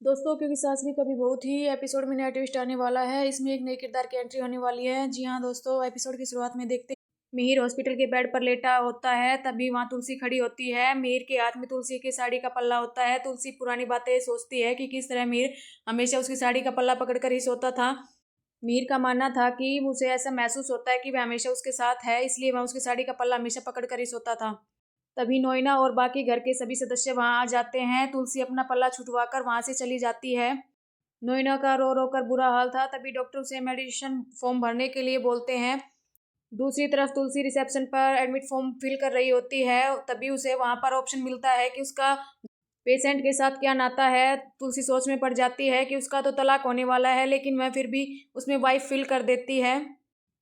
दोस्तों, क्योंकि सासवी का भी बहुत ही एपिसोड में नया ट्विस्ट आने वाला है। इसमें एक नए किरदार की एंट्री होने वाली है। जी हाँ दोस्तों, एपिसोड की शुरुआत में देखते मिहिर हॉस्पिटल के बेड पर लेटा होता है। तभी वहाँ तुलसी खड़ी होती है। मिहिर के हाथ में तुलसी की साड़ी का पल्ला होता है। तुलसी पुरानी बातें सोचती है कि किस तरह मिहिर हमेशा उसकी साड़ी का पल्ला पकड़कर ही सोता था। मिहिर का मानना था कि उसे ऐसा महसूस होता है कि वह हमेशा उसके साथ है, इसलिए वह उसकी साड़ी का पल्ला हमेशा पकड़कर ही सोता था। तभी नोइना और बाकी घर के सभी सदस्य वहां आ जाते हैं। तुलसी अपना पल्ला छुटवाकर वहां से चली जाती है। नोइना का रो रो कर बुरा हाल था। तभी डॉक्टर उसे मेडिसिन फॉर्म भरने के लिए बोलते हैं। दूसरी तरफ तुलसी रिसेप्शन पर एडमिट फॉर्म फिल कर रही होती है। तभी उसे वहां पर ऑप्शन मिलता है कि उसका पेशेंट के साथ क्या नाता है। तुलसी सोच में पड़ जाती है कि उसका तो तलाक होने वाला है, लेकिन वह फिर भी उसमें वाइफ फिल कर देती है।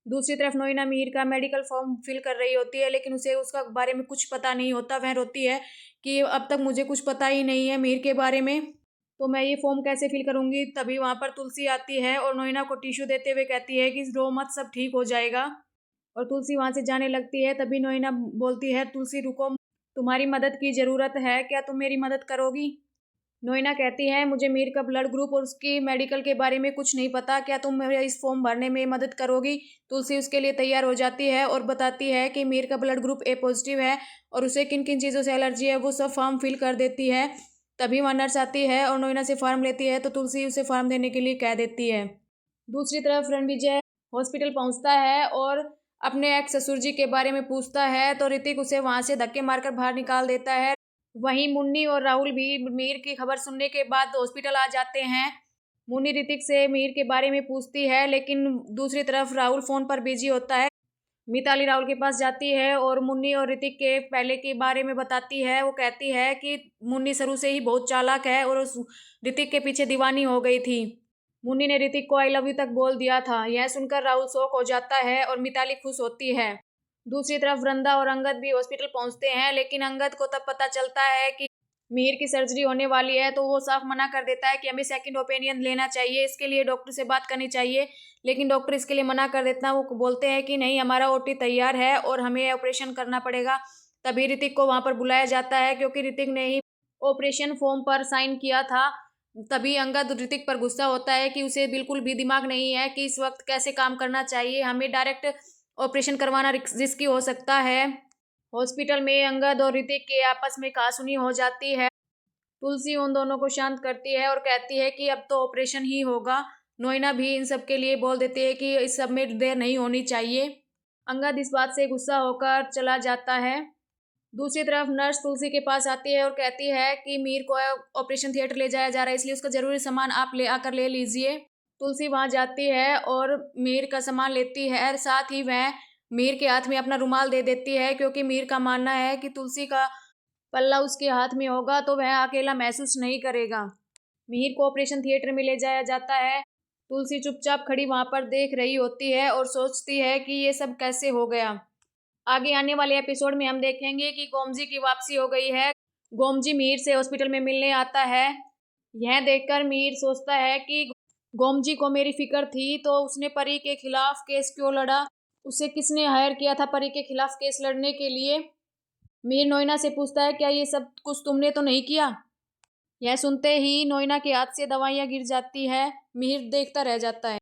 दूसरी तरफ नोइना मिहिर का मेडिकल फॉर्म फिल कर रही होती है, लेकिन उसे उसका बारे में कुछ पता नहीं होता। वह रोती है कि अब तक मुझे कुछ पता ही नहीं है मिहिर के बारे में, तो मैं ये फॉर्म कैसे फिल करूंगी। तभी वहां पर तुलसी आती है और नोइना को टिश्यू देते हुए कहती है कि रो मत, सब ठीक हो जाएगा। और तुलसी वहां से जाने लगती है। तभी नोइना बोलती है, तुलसी रुको, तुम्हारी मदद की जरूरत है, क्या तुम मेरी मदद करोगी। नोइना कहती है, मुझे मीर का ब्लड ग्रुप और उसकी मेडिकल के बारे में कुछ नहीं पता, क्या तुम मेरे इस फॉर्म भरने में मदद करोगी। तुलसी उसके लिए तैयार हो जाती है और बताती है कि मीर का ब्लड ग्रुप ए पॉजिटिव है और उसे किन किन चीज़ों से एलर्जी है, वो सब फॉर्म फिल कर देती है। तभी वहाँ नर्स आती है और नोइना से फॉर्म लेती है, तो तुलसी उसे फॉर्म देने के लिए कह देती है। दूसरी तरफ रणविजय हॉस्पिटल पहुंचता है और अपने एक्स ससुर जी के बारे में पूछता है, तो ऋतिक उसे वहां से धक्के मारकर बाहर निकाल देता है। वहीं मुन्नी और राहुल भी मीर की खबर सुनने के बाद हॉस्पिटल आ जाते हैं। मुन्नी ऋतिक से मीर के बारे में पूछती है, लेकिन दूसरी तरफ राहुल फोन पर बिजी होता है। मिताली राहुल के पास जाती है और मुन्नी और ऋतिक के पहले के बारे में बताती है। वो कहती है कि मुन्नी शुरू से ही बहुत चालाक है और उस ऋतिक के पीछे दीवानी हो गई थी। मुन्नी ने ऋतिक को आई लव यू तक बोल दिया था। यह सुनकर राहुल शॉक हो जाता है और मिताली खुश होती है। दूसरी तरफ वृंदा और अंगद भी हॉस्पिटल पहुंचते हैं, लेकिन अंगद को तब पता चलता है कि मीर की सर्जरी होने वाली है, तो वो साफ मना कर देता है कि हमें सेकंड ओपिनियन लेना चाहिए, इसके लिए डॉक्टर से बात करनी चाहिए। लेकिन डॉक्टर इसके लिए मना कर देता है। वो बोलते हैं कि नहीं, हमारा ओटी तैयार है और हमें ऑपरेशन करना पड़ेगा। तभी ऋतिक को वहां पर बुलाया जाता है, क्योंकि ऋतिक ने ही ऑपरेशन फॉर्म पर साइन किया था। तभी अंगद ऋतिक पर गुस्सा होता है कि उसे बिल्कुल भी दिमाग नहीं है कि इस वक्त कैसे काम करना चाहिए, हमें डायरेक्ट ऑपरेशन करवाना रिस्की हो सकता है। हॉस्पिटल में अंगद और ऋतिक के आपस में कहासुनी हो जाती है। तुलसी उन दोनों को शांत करती है और कहती है कि अब तो ऑपरेशन ही होगा। नोइना भी इन सब के लिए बोल देती है कि इस सब में देर नहीं होनी चाहिए। अंगद इस बात से गुस्सा होकर चला जाता है। दूसरी तरफ नर्स तुलसी के पास आती है और कहती है कि मीर को ऑपरेशन थिएटर ले जाया जा रहा है, इसलिए उसका जरूरी सामान आप ले आकर ले लीजिए। तुलसी वहां जाती है और मीर का सामान लेती है। साथ ही वह मीर के हाथ में अपना रुमाल दे देती है, क्योंकि मीर का मानना है कि तुलसी का पल्ला उसके हाथ में होगा तो वह अकेला महसूस नहीं करेगा। मीर को ऑपरेशन थिएटर में ले जाया जाता है। तुलसी चुपचाप खड़ी वहां पर देख रही होती है और सोचती है कि ये सब कैसे हो गया। आगे आने वाले एपिसोड में हम देखेंगे कि गोमजी की वापसी हो गई है। गोमजी मीर से हॉस्पिटल में मिलने आता है। यह देखकर मीर सोचता है कि गोमजी को मेरी फिक्र थी, तो उसने परी के खिलाफ केस क्यों लड़ा, उसे किसने हायर किया था परी के खिलाफ केस लड़ने के लिए। मीर नोइना से पूछता है, क्या ये सब कुछ तुमने तो नहीं किया। यह सुनते ही नोइना के हाथ से दवाइयां गिर जाती है। मीर देखता रह जाता है।